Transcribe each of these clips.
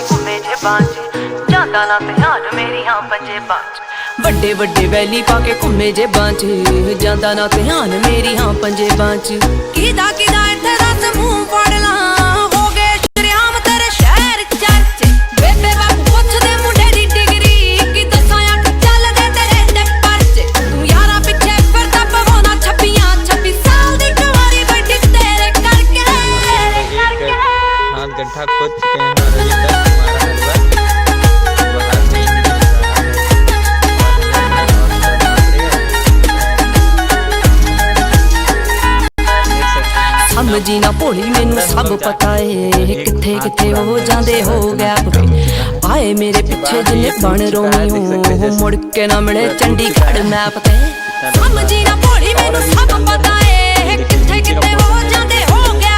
घूमे जे बांच जांदा ना ध्यान मेरी हाँ पंजे बांच ਵੱਡੇ ਵੱਡੇ ਵੈਲੀ ਪਾ ਕੇ ਘੁੰਮੇ ਜੇ ਬਾਂਚ ਜਾਂਦਾ ਨਾ ਧਿਆਨ ਮੇਰੀ ਹਾਂ ਪੰਜੇ ਬਾਂਚ ਕਿਦਾ ਕਿਦਾ ਇੱਥੇ ਰਸ ਮੂੰਹ ਫੜ ਲਾਂ ਹੋ ਗਏ ਸ਼ਰਿਆਮ ਤੇਰੇ ਸ਼ਹਿਰ ਚਰਚੇ ਬੇਬੇ ਬਾਪੂ ਪੁੱਛਦੇ ਮੁੰਡੇ ਦੀ ਡਿਗਰੀ ਕੀ ਦੱਸਾਂ ਅੱਖ ਚੱਲਦੇ ਤੇਰੇ ਤੇ ਪਰਚੇ ਤੂੰ ਯਾਰਾਂ ਪਿੱਛੇ ਫਿਰਦਾ ਪਵਾਉਣਾ 26 ਸਾਲ ਦੀ ਕੁਆਰੀ ਬੈਠੀ ਤੇਰੇ ਕਰਕੇ हाथ गड्ढा खोद चुके हैं और अभी तक हमारा हलवा वो हाथ में ही नहीं दिख रहा है। समझी ना भोली मैनू सब पता है किथे किथे हो जांदे हो गया आए मेरे पिछे जिन्ने बन रोमियो मुड़ के ना मिले चंडीगढ़ मैप ते समझी ना भोली मैनू सब पता है किथे किथे हो जांदे हो गया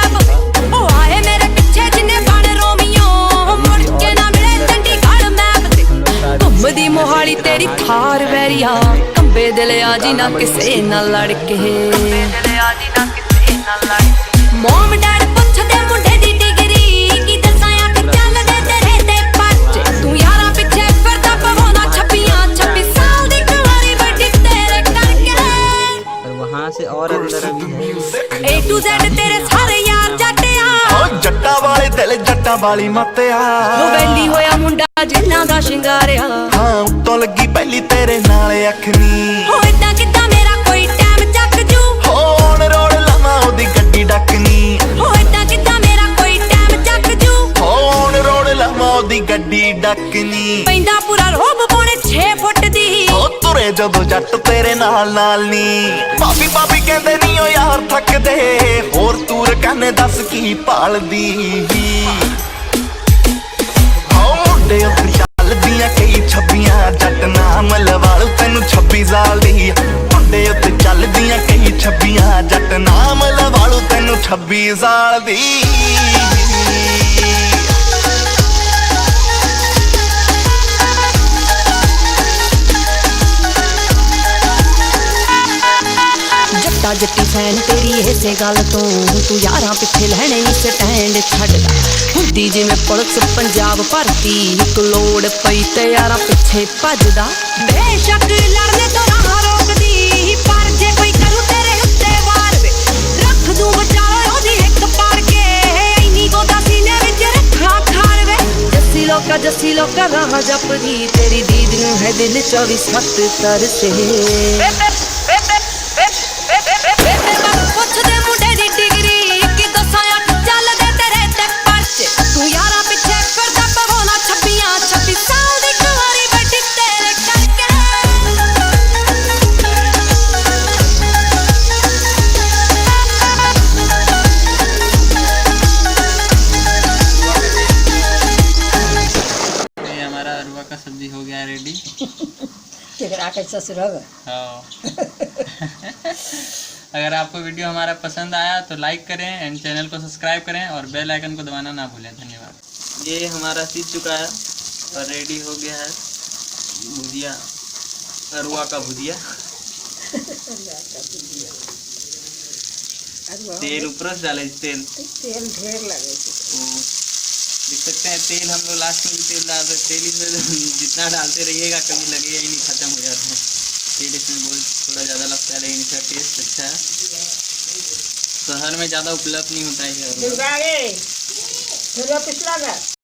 ओ आए मेरे पिछे जिन्ने बन रोमियो मुड़ के ना मिले चंडीगढ़ मैप ते घुमदी मोहाली तेरी थार वैरिया कंबे दिल आजी ना किसे ना लड़के ਮੋਮ ਡੈਡ ਪੁੱਛਦੇ ਮੁੰਡੇ ਦੀ ਡਿਗਰੀ ਕੀ ਦੱਸਾਂ ਅੱਖ ਚੱਲਦੇ ਤੇਰੇ ਤੇ ਪਰਚੇ ਤੂੰ ਯਾਰਾਂ ਪਿੱਛੇ ਫਿਰਦਾ ਪਵਾਉਣਾ 26 ਸਾਲ ਦੀ ਕੁਆਰੀ ਬੈਠੀ ਤੇਰੇ ਕਰਕੇ और वहाँ से और अंदर अभी है A to Z ਤੇਰੇ ਸਾਰੇ ਯਾਰ ਜੱਟਿਆ ਓ ਜੱਟਾਂ ਵਾਲੇ ਦਿਲ ਜੱਟਾਂ ਵਾਲੀ ਮੱਤਿਆ ਉਹ ਵੈਲੀ ਹੋਇਆ ਮੁੰਡਾ ਜਿੰਨਾ ਦਾ ਸ਼ਿੰਗਾਰਿਆ ਹਾਂ ਉੱਤੋਂ ਲੱਗੀ ਪਹਿਲੀ ਤੇਰੇ ਨਾਲ ਅੱਖਨੀ ਹੋ ਇਦਾਂ ਕਿੱਦਾਂ ਮੇਰਾ ਕੋਈ ਟਾਈਮ ਚੱਕ ਜੂ ਹੋ ਔਨ ਰੋਡ ਲਾਵਾਂ ਉਹਦੀ ਗੱਡੀ ਡੱਕਨੀ ਹੋ ਇਦਾਂ ਕਿੱਦਾਂ ਮੇਰਾ ਕੋਈ ਟਾਈਮ ਚੱਕ ਜੂ ਹੋ ਔਨ ਰੋਡ ਲਾਵਾਂ ਉਹਦੀ ਗੱਡੀ ਡੱਕਨੀ ਪੈਂਦਾ ਪੂਰਾ ਰੋਬ ਪੌਣੇ 6 ਫੁੱਟ ਦੀ ਹੋ ਤੁਰੇ ਜਦੋਂ ਜੱਟ ਤੇਰੇ ਨਾਲ ਨੀ ਭਾਬੀ ਭਾਬੀ ਕਹਿੰਦੇ ਨੀ ਓ ਯਾਰ ਥੱਕਦੇ ਹੋਰ ਤੂਰ ਕਹਿੰਦੇ ਦੱਸ ਕੀ ਭਾਲਦੀ ਹੋ ਮੁੰਡੇ ਉੱਤੇ ਚੱਲਦੀਆਂ ਕਈ ਛੱਬੀਆਂ ਜੱਟ ਨਾਮ ਲਵਾਲੂ ਤੈਨੂੰ 26 ਸਾਲ ਦੀ ਮੁੰਡੇ ਉੱਤੇ ਚੱਲਦੀਆਂ ਕਈ ਛੱਬੀਆਂ ਜੱਟ ਨਾਮ ਲਵਾਲੂ ਤੈਨੂੰ 26 ਸਾਲ ਦੀ ਜੱਟਾ ਜੱਟੀ ਫੈਨ ਤੇਰੀ ਇਸੇ ਗੱਲ ਤੋਂ ਤੂੰ ਯਾਰਾਂ ਪਿੱਛੇ ਲੈਣੇ ਨਹੀਂ ਸਟੈਂਡ ਛੱਡਦਾ ਹੁੰਦੀ ਜਿਵੇਂ ਪੁਲਿਸ ਪੰਜਾਬ ਭਰਤੀ ਇੱਕ ਲੋੜ ਪਈ ਤੇ ਯਾਰਾਂ ਪਿੱਛੇ ਭੱਜਦਾ ਬੇਸ਼ੱਕ ਲੜਨੇ ਤੋਂ ਰਾਹ ਰੋਕਦੀ ਪਰ ਜੇ ਕੋਈ ਕਰੂ ਤੇਰੇ ਉੱਤੇ ਵਾਰ ਵੇ ਰੱਖ ਦੂੰ ਬਚਾ ਉਹਦੀ ਇੱਕ ਪਾੜ ਕੇ ਇੰਨੀ ਗੋਦਾ ਸੀਨੇ ਵਿੱਚ ਰੱਖਾ ਖਾਰ ਵੇ ਜੱਸੀ ਲੋਕਾ ਰਾਹ ਜਪਦੀ ਤੇਰੀ ਦੀਦ ਨੂੰ ਹੈ ਦਿਲ 24/7 ਤਰਸੇ ਪੁੱਛਦੇ ਮੁੰਡੇ ਦੀ ਡਿਗਰੀ ਕੀ ਦੱਸਾਂ ਅੱਖ ਚੱਲਦੇ ਤੇਰੇ ਤੇ ਪਰਚੇ ਤੂੰ ਯਾਰਾਂ ਪਿੱਛੇ ਫਿਰਦਾ ਪਵਾਉਣਾ 26 ਸਾਲ ਦੀ ਕੁਆਰੀ ਬੈਠੀ ਤੇਰੇ ਕਰਕੇ ये हमारा अरवा का सब्जी हो गया रेडी हाँ अगर आपको वीडियो हमारा पसंद आया तो लाइक करें एंड चैनल को सब्सक्राइब करें और बेल आइकन को दबाना ना भूलें। धन्यवाद। ये हमारा सीज चुका है और रेडी हो गया है भुजिया अरवा का भुजिया तेल ऊपर से डाले तेल ढेर लगे देख सकते हैं तेल हम लोग लास्ट में भी तेल डाल रहे तेल इसमें जितना डालते रहिएगा कभी लगेगा ही नहीं ख़त्म हो जाता है तेल इसमें बहुत थोड़ा ज़्यादा लगता है लेकिन इसका टेस्ट अच्छा है शहर में ज़्यादा उपलब्ध नहीं होता है